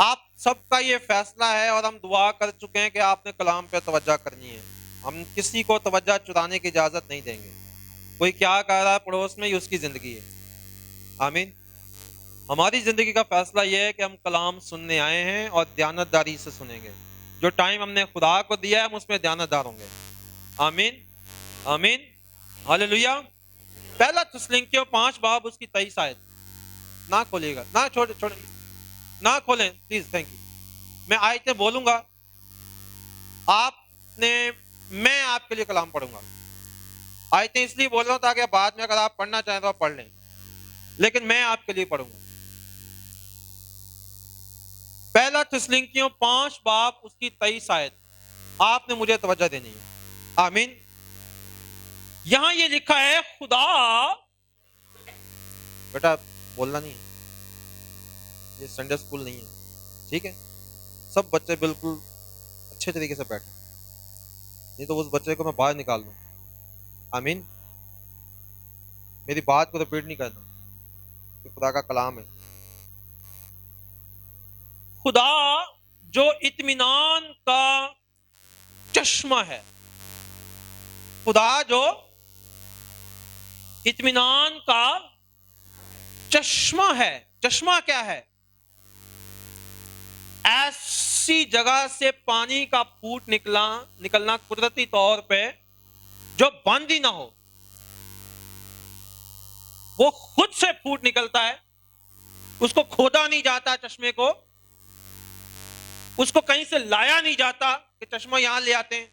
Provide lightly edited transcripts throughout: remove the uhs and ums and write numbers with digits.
آپ سب کا یہ فیصلہ ہے اور ہم دعا کر چکے ہیں کہ آپ نے کلام پہ توجہ کرنی ہے. ہم کسی کو توجہ چرانے کی اجازت نہیں دیں گے. کوئی کیا کہہ رہا ہے پڑوس میں، یہ اس کی زندگی ہے. آمین. ہماری زندگی کا فیصلہ یہ ہے کہ ہم کلام سننے آئے ہیں اور دیانتداری سے سنیں گے. جو ٹائم ہم نے خدا کو دیا ہے ہم اس میں دیانتدار ہوں گے. آمین آمین ہاللیلویا. پہلا تسلنکیوں 5 باب اس کی 23 آیت. نہ کھولیے گا، نہ چھوڑے نہ کھولیں پلیز. Thank you. میں آیتیں بولوں گا، میں آپ کے لیے کلام پڑھوں گا. آیتیں اس لیے بول رہا ہوں تاکہ بعد میں اگر آپ پڑھنا چاہیں تو آپ پڑھ لیں، لیکن میں آپ کے لیے پڑھوں گا. پہلا تسلنکیوں 5 باب اس کی 23 آیت. آپ نے مجھے توجہ دینی ہے. آمین. یہاں یہ لکھا ہے خدا، بیٹا بولنا نہیں ہے، یہ سنڈے اسکول نہیں ہے، ٹھیک ہے؟ سب بچے بالکل اچھے طریقے سے بیٹھے، نہیں تو اس بچے کو میں باہر نکال دوں. آمین. میری بات کو ریپیٹ نہیں کرنا، یہ خدا کا کلام ہے. خدا جو اطمینان کا چشمہ ہے، خدا جو اطمینان کا چشمہ ہے. چشمہ کیا ہے؟ ایسی جگہ سے پانی کا پھوٹ نکلنا قدرتی طور پہ جو بند ہی نہ ہو، وہ خود سے پھوٹ نکلتا ہے. اس کو کھودا نہیں جاتا، چشمے کو اس کو کہیں سے لایا نہیں جاتا کہ چشمہ یہاں لے آتے ہیں.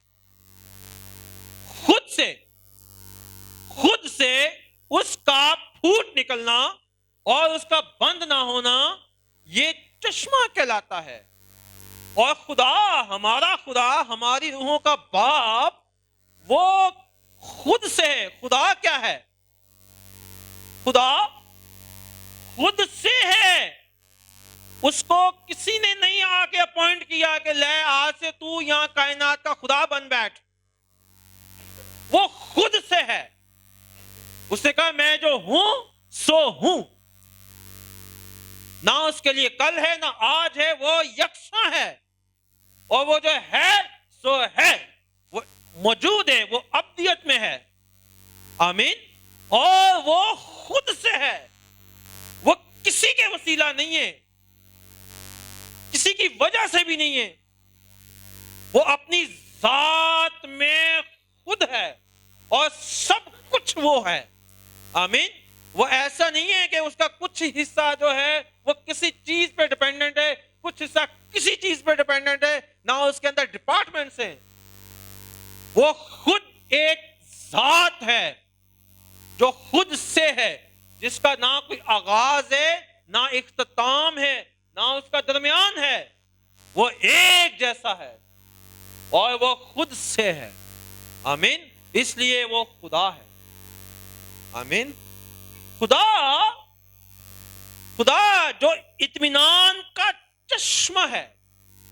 خود سے اس کا پھوٹ نکلنا اور اس کا بند نہ ہونا، یہ چشمہ کہلاتا ہے. اور خدا، ہمارا خدا، ہماری روحوں کا باپ، وہ خود سے ہے. خدا کیا ہے؟ خدا خود سے ہے. اس کو کسی نے نہیں آ کے اپوائنٹ کیا کہ لے آج سے تو یہاں کائنات کا خدا بن بیٹھ. وہ خود سے ہے. اس نے کہا میں جو ہوں سو ہوں. نہ اس کے لیے کل ہے نہ آج ہے، وہ یکساں ہے. اور وہ جو ہے سو ہے، وہ موجود ہے، وہ ابدیت میں ہے. آمین. اور وہ خود سے ہے. وہ کسی کے وسیلہ نہیں ہے، کسی کی وجہ سے بھی نہیں ہے. وہ اپنی ذات میں خود ہے اور سب کچھ وہ ہے. آمین. وہ ایسا نہیں ہے کہ اس کا کچھ حصہ جو ہے وہ کسی چیز پہ ڈیپینڈنٹ ہے، کچھ حصہ کسی چیز پہ ڈیپینڈنٹ ہے، نہ اس کے اندر ڈپارٹمنٹس ہیں. وہ خود ایک ذات ہے جو خود سے ہے، جس کا نہ کوئی آغاز ہے نہ اختتام ہے نہ اس کا درمیان ہے. وہ ایک جیسا ہے اور وہ خود سے ہے. آمین. اس لیے وہ خدا ہے. آمین. خدا جو اطمینان کا چشمہ ہے.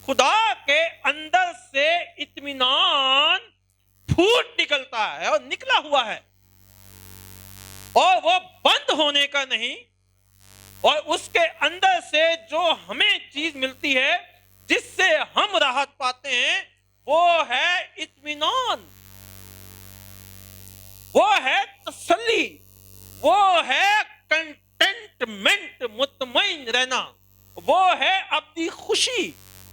خدا کے اندر سے اطمینان پھوٹ نکلتا ہے اور نکلا ہوا ہے، اور وہ بند ہونے کا نہیں. اور اس کے اندر سے جو ہمیں چیز ملتی ہے جس سے ہم راحت پاتے ہیں، وہ ہے اطمینان، وہ ہے تسلی، وہ ہے کنٹینٹمنٹ، مطمئن رہنا، وہ ہے اپنی خوشی،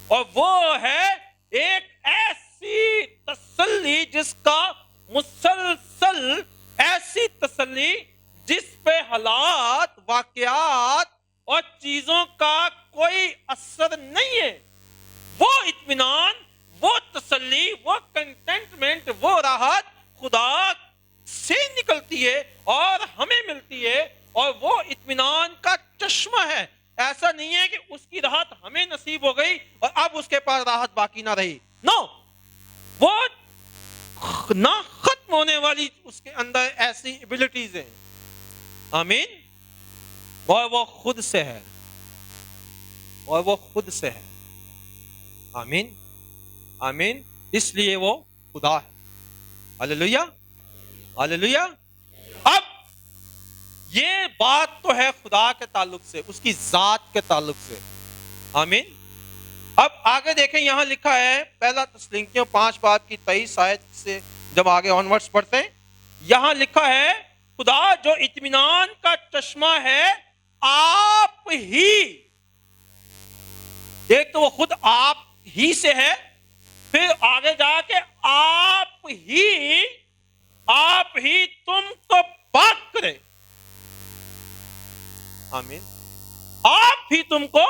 اور وہ ہے ایک ایسی تسلی جس کا مسلسل، ایسی تسلی جس پہ حالات، واقعات اور چیزوں کا کوئی اثر نہیں ہے. وہ اطمینان، وہ تسلی، وہ کنٹینٹمنٹ، وہ راحت خدا سے نکلتی ہے اور ہمیں ملتی ہے، اور وہ اطمینان کا چشمہ ہے. ایسا نہیں ہے کہ اس کی راحت ہمیں نصیب ہو گئی اور اب اس کے پاس راحت باقی نہ رہی. نو، وہ نہ ختم ہونے والی اس کے اندر ایسی ایبلٹیز ہیں. آمین. اور وہ خود سے ہے، اور وہ خود سے ہے. آمین آمین. اس لیے وہ خدا ہے. ہاللیلویا ہاللیلویا. اب یہ بات تو ہے خدا کے تعلق سے، اس کی ذات کے تعلق سے. آمین. اب آگے دیکھیں یہاں لکھا ہے پہلا تسلنکیوں 5 باب کی 23 آیت سے جب آگے آنورڈز پڑھتے ہیں یہاں لکھا ہے خدا جو اطمینان کا چشمہ ہے آپ ہی، ایک تو وہ خود آپ ہی سے ہے، پھر آگے جا کے آپ ہی تم کو پاک کرے. آمین. آپ ہی تم کو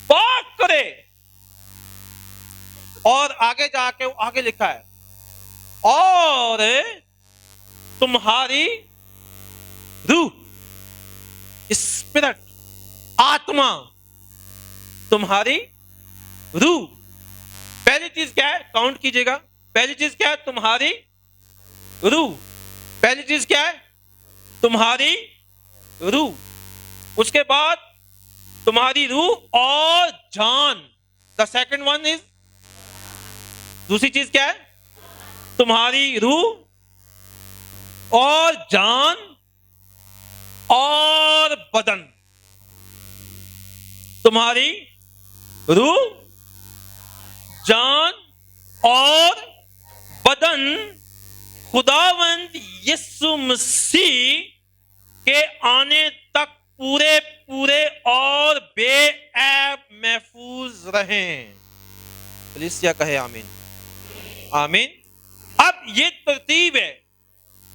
پاک کرے. اور آگے جا کے آگے لکھا ہے اور تمہاری روح، اسپرٹ، آتما، تمہاری روح. پہلی چیز کیا ہے؟ کاؤنٹ کیجئے گا. پہلی چیز کیا ہے؟ تمہاری روح. پہلی چیز کیا ہے؟ تمہاری روح. اس کے بعد تمہاری روح اور جان. دا سیکنڈ ون از، دوسری چیز کیا ہے؟ تمہاری روح اور جان اور بدن. تمہاری روح، جان اور بدن خداوند یسوع مسیح کے آنے تک پورے اور بے عیب محفوظ رہیں. کلیسیا کہے آمین. آمین. اب یہ ترتیب ہے.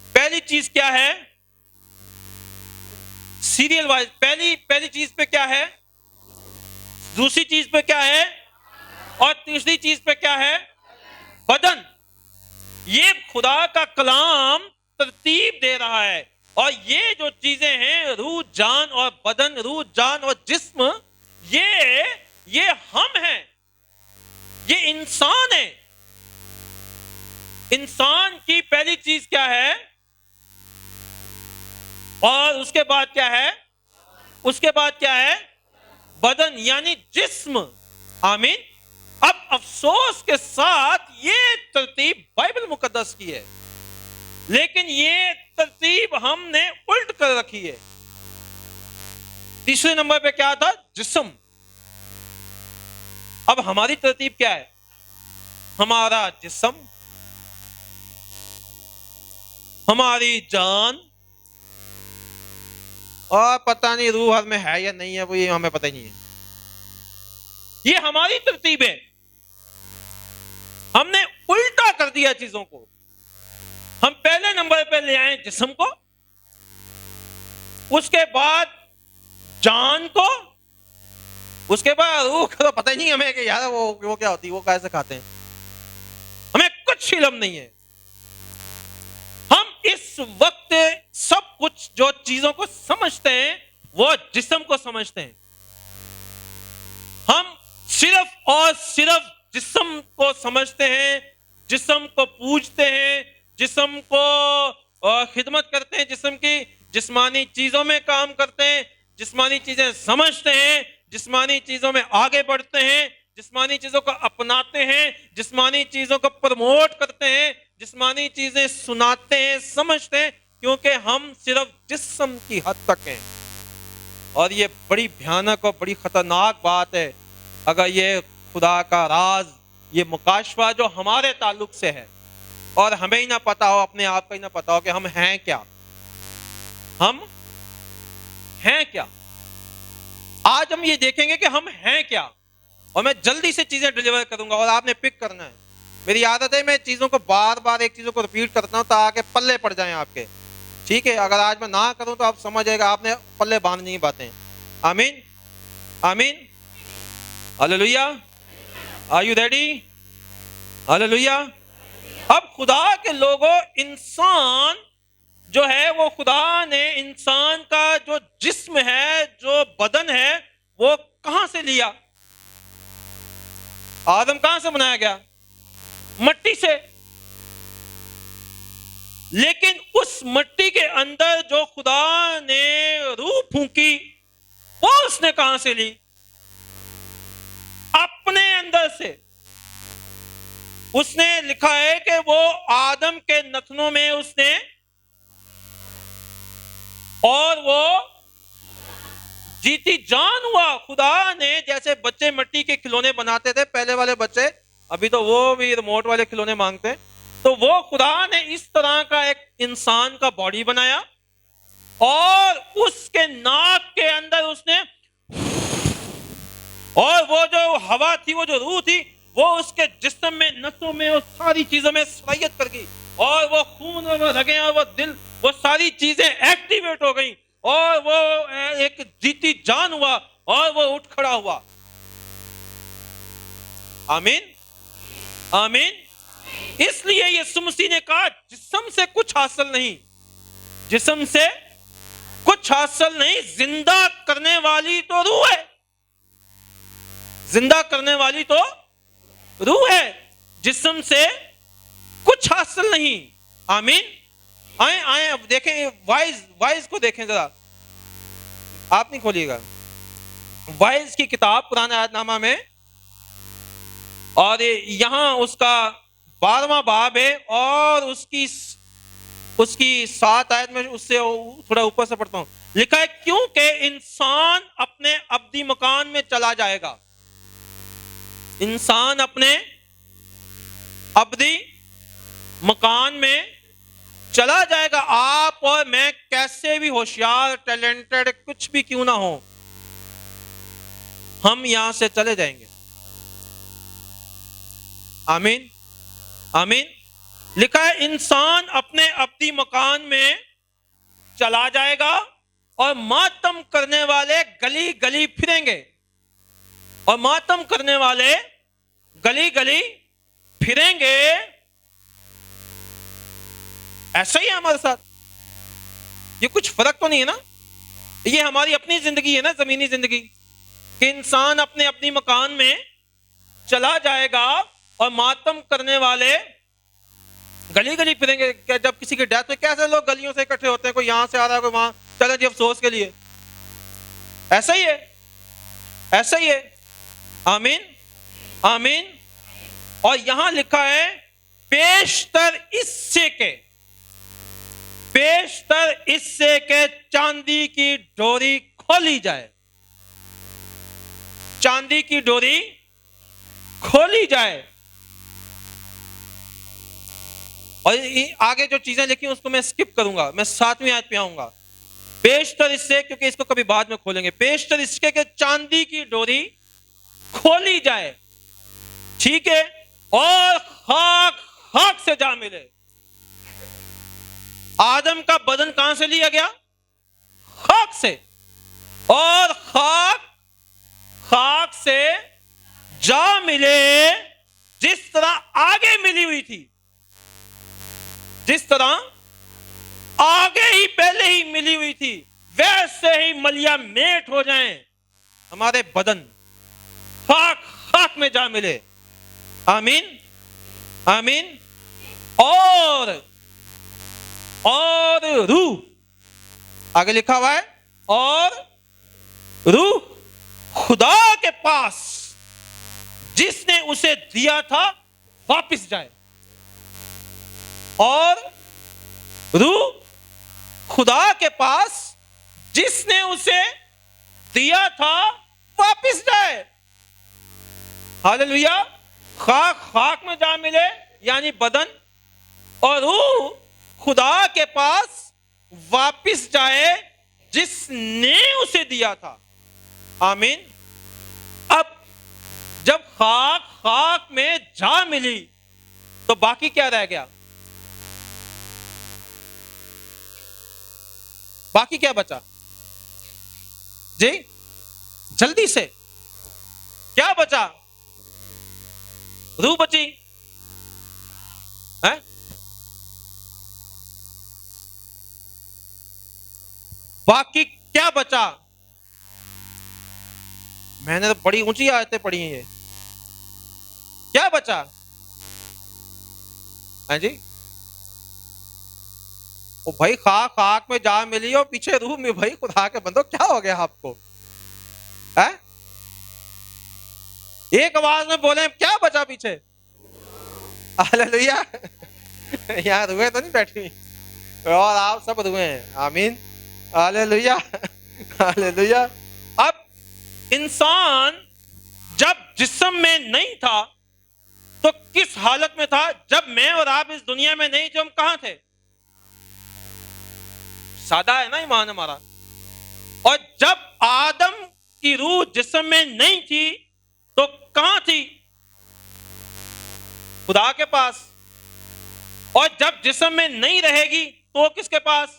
پہلی چیز کیا ہے؟ Serial wise. پہلی چیز پہ کیا ہے؟ دوسری چیز پہ کیا ہے؟ اور تیسری چیز پہ کیا ہے؟ بدن. یہ خدا کا کلام ترتیب دے رہا ہے. اور یہ جو چیزیں ہیں روح، جان اور بدن، روح، جان اور جسم، یہ ہم ہیں، یہ انسان ہے. انسان کی پہلی چیز کیا ہے اور اس کے بعد کیا ہے؟ اس کے بعد کیا ہے؟ بدن یعنی جسم. آمین. اب افسوس کے ساتھ یہ ترتیب بائبل مقدس کی ہے، لیکن یہ ترتیب ہم نے الٹ کر رکھی ہے. تیسرے نمبر پہ کیا تھا؟ جسم. اب ہماری ترتیب کیا ہے؟ ہمارا جسم، ہماری جان، اور پتہ نہیں روح ہر میں ہے یا نہیں ہے، وہ یہ ہمیں پتہ ہی نہیں ہے. یہ ہماری ترتیب ہے. ہم نے الٹا کر دیا چیزوں کو. ہم پہلے نمبر پہ لے آئے جسم کو، اس کے بعد جان کو، اس کے بعد روح کو. پتہ ہی نہیں ہمیں کہ یار وہ کیا ہوتی ہے، وہ کیسے کھاتے ہیں، ہمیں کچھ علم نہیں ہے. ہم اس وقت سب کچھ جو چیزوں کو سمجھتے ہیں وہ جسم کو سمجھتے ہیں. ہم صرف اور صرف جسم کو سمجھتے ہیں، جسم کو پوجتے ہیں، جسم کو خدمت کرتے ہیں، جسم کی جسمانی چیزوں میں کام کرتے ہیں، جسمانی چیزیں سمجھتے ہیں، جسمانی چیزوں میں آگے بڑھتے ہیں، جسمانی چیزوں کو اپناتے ہیں، جسمانی چیزوں کو پروموٹ کرتے ہیں، جسمانی چیزیں سناتے ہیں، سمجھتے ہیں، کیونکہ ہم صرف جسم کی حد تک ہیں. اور یہ بڑی بھیانک اور بڑی خطرناک بات ہے اگر یہ خدا کا راز، یہ مکاشفہ جو ہمارے تعلق سے ہے اور ہمیں ہی نہ پتا ہو، اپنے آپ کا ہی نہ پتا ہو کہ ہم ہیں کیا. ہم ہیں کیا؟ آج ہم یہ دیکھیں گے کہ ہم ہیں کیا. اور میں جلدی سے چیزیں ڈیلیور کروں گا اور آپ نے پک کرنا ہے. میری عادت ہے میں چیزوں کو بار بار ایک چیزوں کو ریپیٹ کرتا ہوں تاکہ پلے پڑ جائیں آپ کے. ٹھیک ہے؟ اگر آج میں نہ کروں تو آپ سمجھ جائے گا آپ نے پلے باندھنی باتیں. آمین. آمین. ہاللیلویا. Are you ready? ہاللیلویا. اب خدا کے لوگوں، انسان جو ہے وہ خدا نے انسان کا جو جسم ہے، جو بدن ہے، وہ کہاں سے لیا؟ آدم کہاں سے بنایا گیا؟ مٹی سے. لیکن اس مٹی کے اندر جو خدا نے روح پھونکی وہ اس نے کہاں سے لی؟ اپنے اندر سے. اس نے لکھا ہے کہ وہ آدم کے نتنوں میں اس نے، اور وہ جیتی جان ہوا. خدا نے جیسے بچے مٹی کے کھلونے بناتے تھے پہلے والے بچے, ابھی تو وہ بھی ریموٹ والے کھلونے مانگتے ہیں, تو وہ خدا نے اس طرح کا ایک انسان کا باڈی بنایا اور اس کے ناک کے اندر اس نے, اور وہ جو ہوا تھی, وہ جو روح تھی, وہ اس کے جسم میں, نسوں میں, اور ساری چیزوں میں صلاحیت کر گئی, اور وہ خون اور وہ رگیں اور وہ دل, وہ ساری چیزیں ایکٹیویٹ ہو گئیں, اور وہ ایک جیتی جان ہوا اور وہ اٹھ کھڑا ہوا. آمین آمین. اس لیے یسوع مسیح نے کہا جسم سے کچھ حاصل نہیں, جسم سے کچھ حاصل نہیں, زندہ کرنے والی تو روح ہے, زندہ کرنے والی تو روح ہے, جسم سے کچھ حاصل نہیں. آمین. آئیں آئیں اب دیکھیں وائز کو دیکھیں ذرا, آپ نہیں کھولیے گا, وائز کی کتاب پرانے عہد نامہ میں, اور یہاں اس کا 12واں باب ہے, اور اس کی 7 آیت میں اس سے تھوڑا اوپر سے پڑھتا ہوں. لکھا ہے کیونکہ انسان اپنے ابدی مکان میں چلا جائے گا, انسان اپنے ابدی مکان میں چلا جائے گا. آپ اور میں کیسے بھی ہوشیار, ٹیلنٹڈ کچھ بھی کیوں نہ ہو, ہم یہاں سے چلے جائیں گے. آمین آمین. لکھا ہے انسان اپنے ابدی مکان میں چلا جائے گا, اور ماتم کرنے والے گلی گلی پھریں گے, اور ماتم کرنے والے گلی گلی پھریں گے. ایسا ہی ہے ہمارے ساتھ, یہ کچھ فرق تو نہیں ہے نا, یہ ہماری اپنی زندگی ہے نا, زمینی زندگی, کہ انسان اپنے اپنی مکان میں چلا جائے گا اور ماتم کرنے والے گلی گلی پھریں گے. جب کسی کی ڈیتھ ہوئی کیسے لوگ گلیوں سے اکٹھے ہوتے ہیں, کوئی یہاں سے آ رہا ہے, کوئی وہاں, چلو جی افسوس کے لیے. ایسا ہی ہے, ایسا ہی ہے. آمین آمین. اور یہاں لکھا ہے پیشتر اس سے کے, پیشتر اس سے کہ چاندی کی ڈوری کھولی جائے, چاندی کی ڈوری کھولی جائے. اور آگے جو چیزیں لکھی اس کو میں سکپ کروں گا, میں 7ویں آیت پہ آؤں گا. پیشتر اس سے, کیونکہ اس کو کبھی بعد میں کھولیں گے, پیشتر اس کے کہ چاندی کی ڈوری کھولی جائے, ٹھیک ہے, اور خاک خاک سے جا ملے. آدم کا بدن کہاں سے لیا گیا؟ خاک سے, اور خاک خاک سے جا ملے, جس طرح آگے ملی ہوئی تھی, جس طرح آگے ہی پہلے ہی ملی ہوئی تھی, ویسے ہی ملیا میٹ ہو جائیں ہمارے بدن, خاک خاک میں جا ملے. آمین آمین. اور روح, آگے لکھا ہوا ہے, اور روح خدا کے پاس جس نے اسے دیا تھا واپس جائے. اور روح خدا کے پاس جس نے اسے دیا تھا واپس جائے. ہاللویا. خاک خاک میں جا ملے یعنی بدن, اور روح خدا کے پاس واپس جائے جس نے اسے دیا تھا. آمین. اب جب خاک خاک میں جا ملی تو باقی کیا رہ گیا؟ باقی کیا بچا جی؟ جلدی سے کیا بچا؟ روح بچی ہے, باقی کیا بچا؟ میں نے تو بڑی اونچی آیتیں پڑھی ہیں, یہ کیا بچا؟ ہاں جی, او بھائی خاک خاک میں جا ملی اور پیچھے روح میں, بھائی خدا کے بندو کیا ہو گیا آپ کو؟ ایک آواز میں بولیں کیا بچا پیچھے؟ ہاللویا. یہاں روحیں تو نہیں بیٹھی ہوئی, اور آپ سب روحیں ہیں. آمین ہاللویا ہاللویا. انسان جب جسم میں نہیں تھا تو کس حالت میں تھا؟ جب میں اور آپ اس دنیا میں نہیں تھے، ہم کہاں تھے؟ سادہ ہے نا ایمان ہمارا. اور جب آدم کی روح جسم میں نہیں تھی تو کہاں تھی؟ خدا کے پاس. اور جب جسم میں نہیں رہے گی تو کس کے پاس؟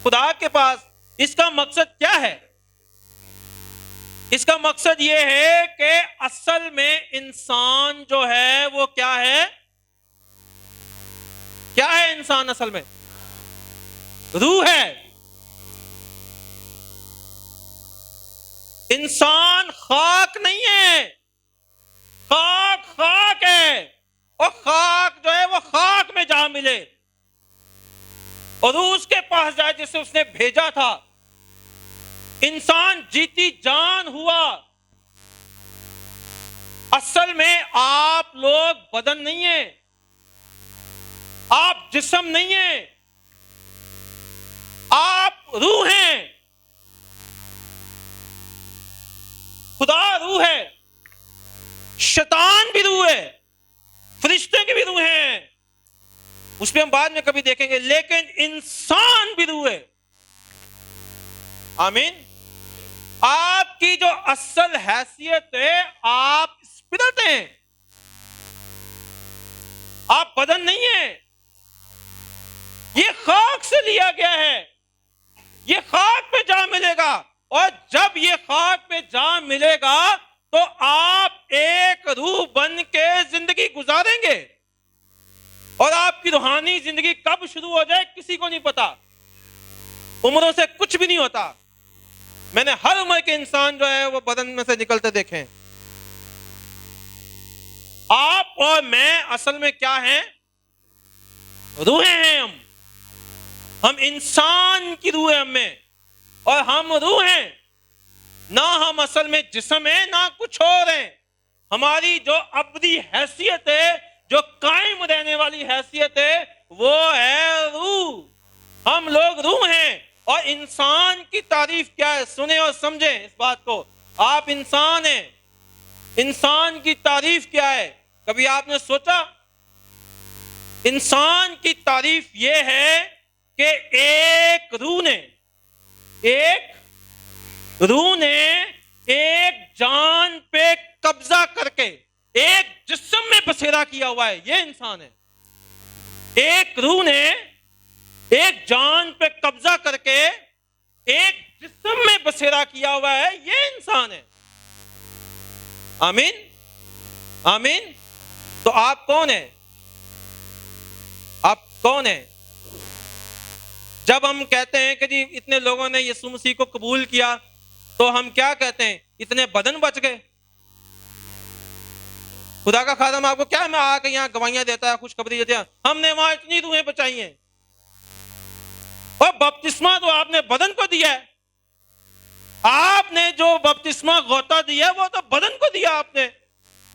خدا کے پاس. اس کا مقصد کیا ہے؟ اس کا مقصد یہ ہے کہ اصل میں انسان جو ہے وہ کیا ہے؟ کیا ہے انسان اصل میں؟ روح ہے. انسان خاک نہیں ہے. خاک ہے، اور خاک جو ہے وہ خاک میں جا ملے اور روح اس کے پاس جائے جسے اس نے بھیجا تھا. انسان جیتی جان ہوا. اصل میں آپ لوگ بدن نہیں ہیں، آپ جسم نہیں ہیں، آپ روح ہیں. خدا روح ہے، شیطان بھی روح ہے، فرشتے کی بھی روح ہیں، اس پہ ہم بعد میں کبھی دیکھیں گے، لیکن انسان بھی روح ہے. آمین. آپ کی جو اصل حیثیت ہے، آپ اسپرٹ ہیں، آپ بدن نہیں ہیں. یہ خاک سے لیا گیا ہے، یہ خاک پہ جا ملے گا. اور جب یہ خاک پہ جا ملے گا تو آپ ایک روح بن کے زندگی گزاریں گے. اور آپ کی روحانی زندگی کب شروع ہو جائے کسی کو نہیں پتا. عمروں سے کچھ بھی نہیں ہوتا. میں نے ہر عمر کے انسان جو ہے وہ بدن میں سے نکلتے دیکھے ہیں. آپ اور میں اصل میں کیا ہیں؟ روحیں ہیں. ہم انسان کی روح ہے ہم میں، اور ہم روح ہیں. نہ ہم اصل میں جسم ہیں نہ کچھ اور ہیں. ہماری جو ابدی حیثیت ہے، جو قائم رہنے والی حیثیت ہے، وہ ہے روح. ہم لوگ روح ہیں. اور انسان کی تعریف کیا ہے؟ سنیں اور سمجھیں اس بات کو. آپ انسان ہیں. انسان کی تعریف کیا ہے؟ کبھی آپ نے سوچا؟ انسان کی تعریف یہ ہے کہ ایک روح نے ایک جان پہ قبضہ کر کے ایک جسم میں بسیرا کیا ہوا ہے. یہ انسان ہے. ایک روح نے ایک جان پہ قبضہ کر کے ایک جسم میں بسیرا کیا ہوا ہے. یہ انسان ہے. آمین. آمین. تو آپ کون ہیں؟ آپ کون ہیں؟ جب ہم کہتے ہیں کہ جی اتنے لوگوں نے یسوع مسیح کو قبول کیا تو ہم کیا کہتے ہیں؟ اتنے بدن بچ گئے. خدا کا خادم آپ کو کیا میں آ کے یہاں گواہیاں دیتا ہے، خوشخبری دیتا ہے، ہم نے وہاں اتنی روحیں بچائی ہیں. اور بپتسمہ تو آپ نے بدن کو دیا ہے. آپ نے جو بپتسمہ غوطہ دیا وہ تو بدن کو دیا آپ نے،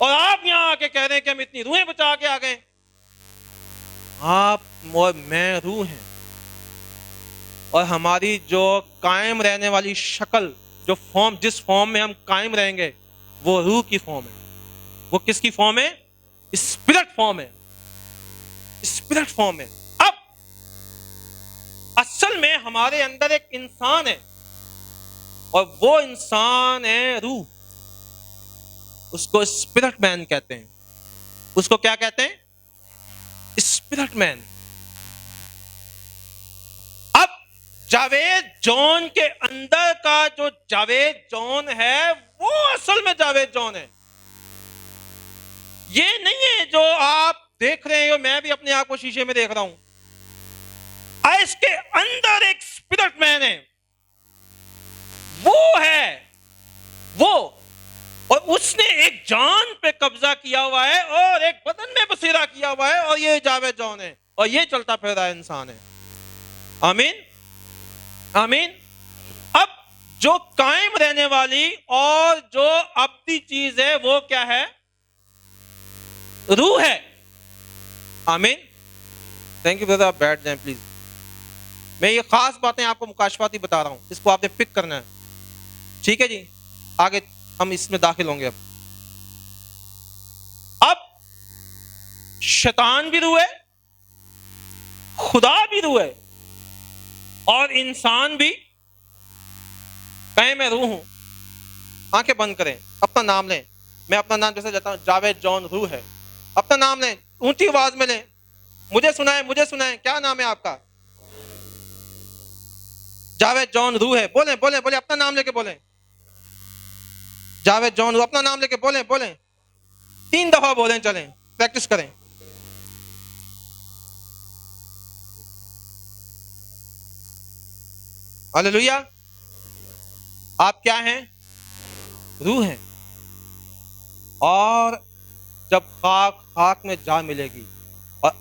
اور آپ یہاں آ کے کہہ رہے ہیں کہ ہم اتنی روحیں بچا کے آ گئے. آپ اور میں روح ہیں، اور ہماری جو قائم رہنے والی شکل، جو فارم، جس فارم میں ہم قائم رہیں گے وہ روح کی فارم ہے. وہ کس کی فارم ہے؟ اسپرٹ فارم ہے. اسپرٹ فارم ہے. اب اصل میں ہمارے اندر ایک انسان ہے، اور وہ انسان ہے روح. اس کو اسپرٹ مین کہتے ہیں. اس کو کیا کہتے ہیں؟ اسپرٹ مین. اب جاوید جون کے اندر کا جو جاوید جون ہے وہ اصل میں جاوید جون ہے. یہ نہیں ہے جو آپ دیکھ رہے ہیں. میں بھی اپنے آپ کو شیشے میں دیکھ رہا ہوں. اس کے اندر ایک اسپرٹ مین ہے، وہ ہے وہ، اور اس نے ایک جان پہ قبضہ کیا ہوا ہے اور ایک بدن میں بسیرا کیا ہوا ہے، اور یہ جاوید جون ہے، اور یہ چلتا پھر رہا انسان ہے. آمین. آمین. اب جو قائم رہنے والی اور جو ابدی چیز ہے وہ کیا ہے؟ روح ہے. آمین. Thank you brother. آپ بیٹھ جائیں پلیز. میں یہ خاص باتیں آپ کو مکاشفاتی بتا رہا ہوں، اس کو آپ نے پک کرنا ہے. ٹھیک ہے جی. آگے ہم اس میں داخل ہوں گے. اب شیطان بھی روح ہے, خدا بھی روح ہے, اور انسان بھی. کہیں میں روح ہوں, آنکھیں بند کریں, اپنا نام لیں. میں اپنا نام جیسے جاتا ہوں, جاوید جان روح ہے. اپنا نام لیں, اونچی آواز میں لیں, مجھے سنائیں. کیا نام ہے آپ کا؟ جاوید جان روح ہے. بولیں بولیں بولیں, اپنا نام لے کے بولیں. جاوید جان روح, اپنا نام لے کے بولیں بولیں. 3 دفعہ بولیں, چلیں پریکٹس کریں. ہاللیلویا. آپ کیا ہیں؟ روح ہیں. اور جب خاک میں جا ملے گی, اور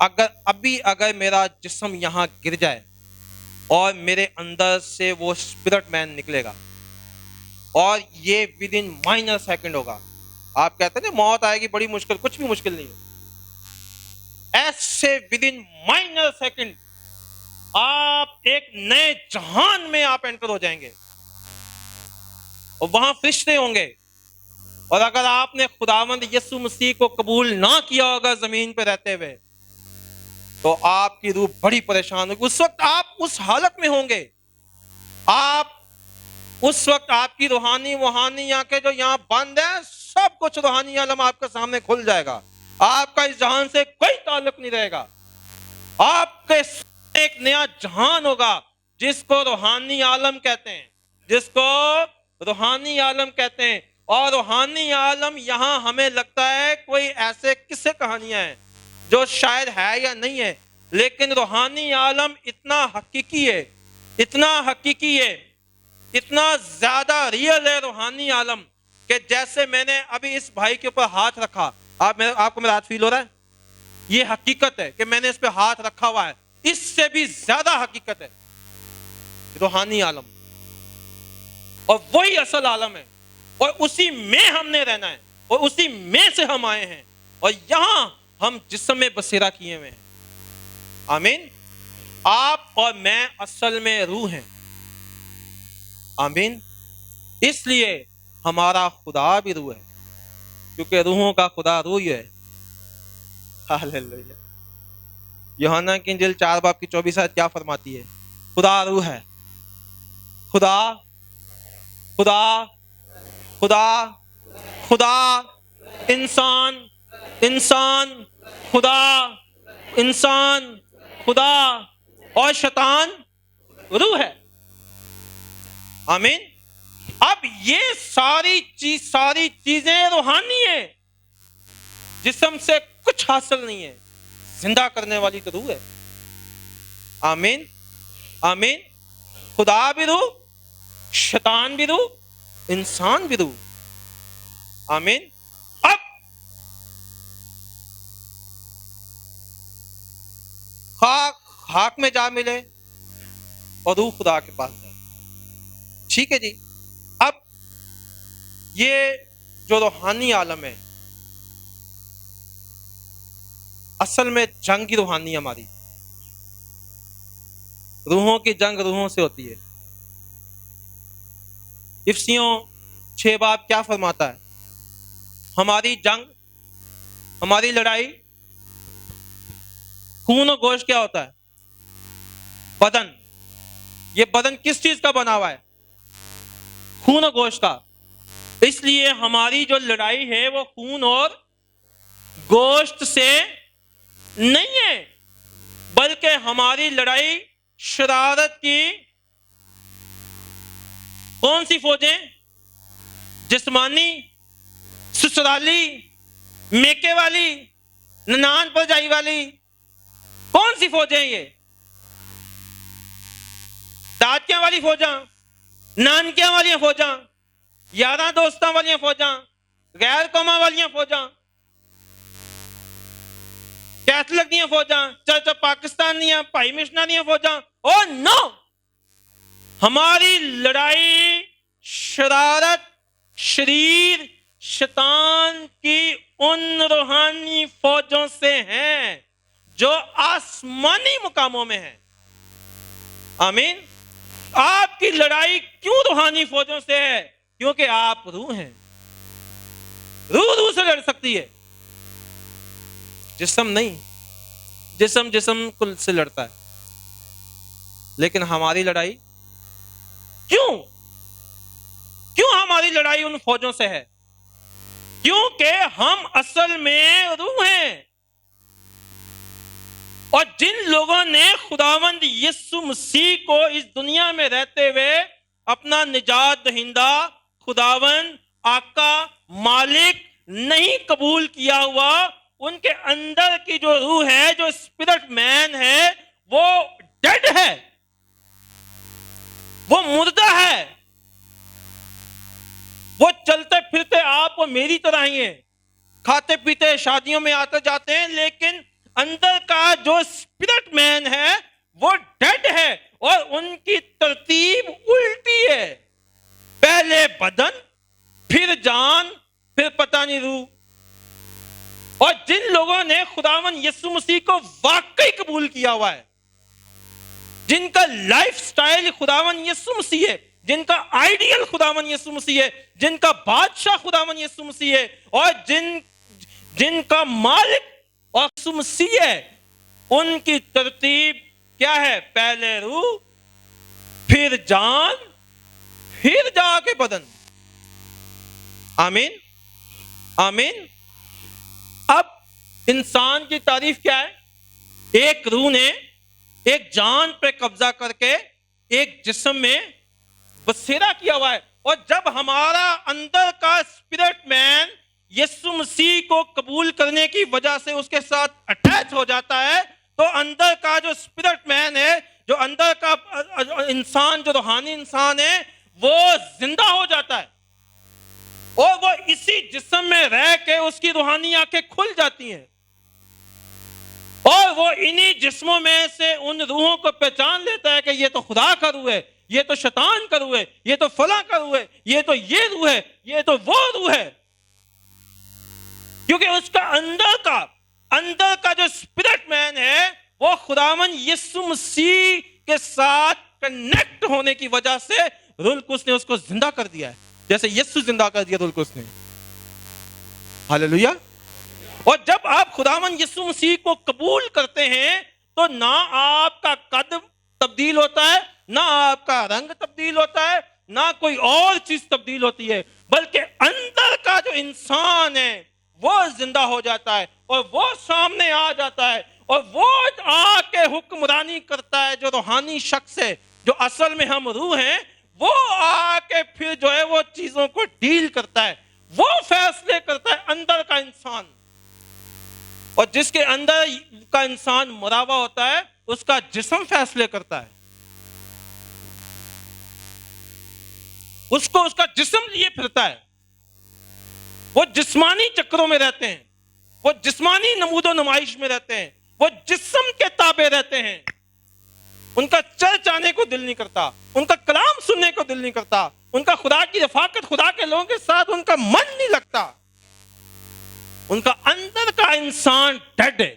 اگر میرا جسم یہاں گر جائے اور میرے اندر سے وہ اسپرٹ مین نکلے گا, اور یہ ود ان مائنر سیکنڈ ہوگا. آپ کہتے ہیں نا موت آئے گی بڑی مشکل, کچھ بھی مشکل نہیں ہے. ایسے ود ان مائنر سیکنڈ آپ ایک نئے جہان میں آپ انٹر ہو جائیں گے, اور وہاں فرشتے ہوں گے. اور اگر آپ نے خداوند یسوع مسیح کو قبول نہ کیا ہوگا زمین پہ رہتے ہوئے, تو آپ کی روح بڑی پریشان ہوگی. اس وقت آپ اس حالت میں ہوں گے, اس وقت آپ کی روحانی آنکھیں جو یہاں بند ہیں, سب کچھ روحانی عالم آپ کے سامنے کھل جائے گا. آپ کا اس جہان سے کوئی تعلق نہیں رہے گا. آپ کے ایک نیا جہان ہوگا جس کو روحانی عالم کہتے ہیں. اور روحانی عالم یہاں ہمیں لگتا ہے کوئی ایسے قصے کہانیاں ہیں جو شاید ہے یا نہیں ہے, لیکن روحانی عالم اتنا حقیقی ہے, اتنا زیادہ ریئل ہے روحانی عالم, کہ جیسے میں نے ابھی اس بھائی کے اوپر ہاتھ رکھا, آپ کو میرا ہاتھ فیل ہو رہا ہے؟ یہ حقیقت ہے کہ میں نے اس پہ ہاتھ رکھا ہوا ہے. اس سے بھی زیادہ حقیقت ہے روحانی عالم, اور وہی اصل عالم ہے, اور اسی میں ہم نے رہنا ہے, اور اسی میں سے ہم آئے ہیں, اور یہاں ہم جسم میں بسیرا کیے ہوئے ہیں. آمین. آپ اور میں اصل میں روح ہیں. آمین. اس لیے ہمارا خدا بھی روح ہے, کیونکہ روحوں کا خدا روح ہے. ہاللیلویا. یوحنا کی انجیل 4 باب کی 24 آیت کیا فرماتی ہے؟ خدا روح ہے. خدا خدا خدا خدا انسان انسان خدا انسان خدا اور شیطان روح ہے. آمین. اب یہ ساری چیزیں روحانی ہیں, جسم سے کچھ حاصل نہیں ہے. زندہ کرنے والی تو روح ہے. آمین آمین. خدا بھی روح, شیطان بھی روح, انسان بھی روح. آمین. اب خاک میں جا ملے اور روح خدا کے پاس جائے. ٹھیک ہے جی. اب یہ جو روحانی عالم ہے, اصل میں جنگ کی روحانی ہماری روحوں کی جنگ روحوں سے ہوتی ہے. افسیوں 6 باب کیا فرماتا ہے؟ ہماری جنگ, ہماری لڑائی خون و گوشت کیا ہوتا ہے؟ بدن. یہ بدن کس چیز کا بنا ہوا ہے؟ خون و گوشت کا. اس لیے ہماری جو لڑائی ہے وہ خون اور گوشت سے نہیں ہے, بلکہ ہماری لڑائی شرارت کی کون سی فوجیں؟ جسمانی, سسرالی, میکے والی, ننان پرجائی والی, کون سی فوجیں یہ؟ دادکیاں والی فوجاں, نانکیاں والیاں فوجاں, یاراں دوستاں والیاں فوجاں, غیر قوماں والیاں فوجاں, کیتھلک دیاں فوجاں, چرچ آف پاکستان دیاں, بھائی مشنا دیاں فوجاں. او نو, ہماری لڑائی شرارت, شریر, شیطان کی ان روحانی فوجوں سے ہیں جو آسمانی مقاموں میں ہیں. آمین. آپ کی لڑائی کیوں روحانی فوجوں سے ہے؟ کیونکہ آپ روح ہیں. روح سے لڑ سکتی ہے، جسم نہیں. جسم کل سے لڑتا ہے. لیکن ہماری لڑائی کیوں ہماری لڑائی ان فوجوں سے ہے؟ کیونکہ ہم اصل میں روح ہیں. اور جن لوگوں نے خداوند یسوع مسیح کو اس دنیا میں رہتے ہوئے اپنا نجات دہندہ، خداوند، آقا، مالک نہیں قبول کیا ہوا، ان کے اندر کی جو روح ہے، جو اسپرٹ مین ہے، وہ ڈیڈ ہے، وہ مردہ ہے. وہ چلتے پھرتے آپ کو میری طرح ہی ہیں، کھاتے پیتے شادیوں میں آتے جاتے ہیں، لیکن اندر کا جو اسپرٹ مین ہے وہ ڈیڈ ہے، اور ان کی ترتیب الٹی ہے. پہلے بدن، پھر جان، پھر پتہ نہیں روح. اور جن لوگوں نے خداوند یسوع مسیح کو واقعی قبول کیا ہوا ہے، جن کا لائف سٹائل خداوند یسوع مسیح ہے، جن کا آئیڈیل خداوند یسوع مسیح ہے، جن کا بادشاہ خداوند یسوع مسیح ہے، اور جن کا مالک اور یسوع مسیح ہے، ان کی ترتیب کیا ہے؟ پہلے روح، پھر جان، پھر جا کے بدن. آمین آمین. اب انسان کی تعریف کیا ہے؟ ایک روح نے ایک جان پہ قبضہ کر کے ایک جسم میں بسیرا کیا ہوا ہے. اور جب ہمارا اندر کا اسپرٹ مین یسوع مسیح کو قبول کرنے کی وجہ سے اس کے ساتھ اٹیچ ہو جاتا ہے، تو اندر کا جو اسپرٹ مین ہے، جو اندر کا انسان، جو روحانی انسان ہے، وہ زندہ ہو جاتا ہے. اور وہ اسی جسم میں رہ کے اس کی روحانی آنکھیں کھل جاتی ہیں، اور وہ انہی جسموں میں سے ان روحوں کو پہچان لیتا ہے کہ یہ تو خدا کا روح ہے، یہ تو شیطان کا روح ہے، یہ تو فلاں کا روح ہے، یہ تو یہ روح ہے، یہ تو وہ روح ہے. کیونکہ اس کا اندر کا جو اسپرٹ مین ہے، وہ خداوند یسوع مسیح کے ساتھ کنیکٹ ہونے کی وجہ سے روح القدس نے اس کو زندہ کر دیا ہے، جیسے یسوع زندہ کر دیا روح القدس نے. ہاللویہ. اور جب آپ خداوند یسوع مسیح کو قبول کرتے ہیں تو نہ آپ کا قد تبدیل ہوتا ہے، نہ آپ کا رنگ تبدیل ہوتا ہے، نہ کوئی اور چیز تبدیل ہوتی ہے، بلکہ اندر کا جو انسان ہے وہ زندہ ہو جاتا ہے، اور وہ سامنے آ جاتا ہے، اور وہ آ کے حکمرانی کرتا ہے. جو روحانی شخص ہے، جو اصل میں ہم روح ہیں، وہ آ کے پھر جو ہے وہ چیزوں کو ڈیل کرتا ہے، وہ فیصلے کرتا ہے. اندر کا انسان، اور جس کے اندر کا انسان مرا ہوا ہوتا ہے، اس کا جسم فیصلے کرتا ہے. اس کو اس کا جسم لیے پھرتا ہے. وہ جسمانی چکروں میں رہتے ہیں، وہ جسمانی نمود و نمائش میں رہتے ہیں، وہ جسم کے تابع رہتے ہیں. ان کا چرچ آنے کو دل نہیں کرتا، ان کا کلام سننے کو دل نہیں کرتا، ان کا خدا کی رفاقت، خدا کے لوگوں کے ساتھ ان کا من نہیں لگتا. ان کا اندر کا انسان ڈیڈ ہے.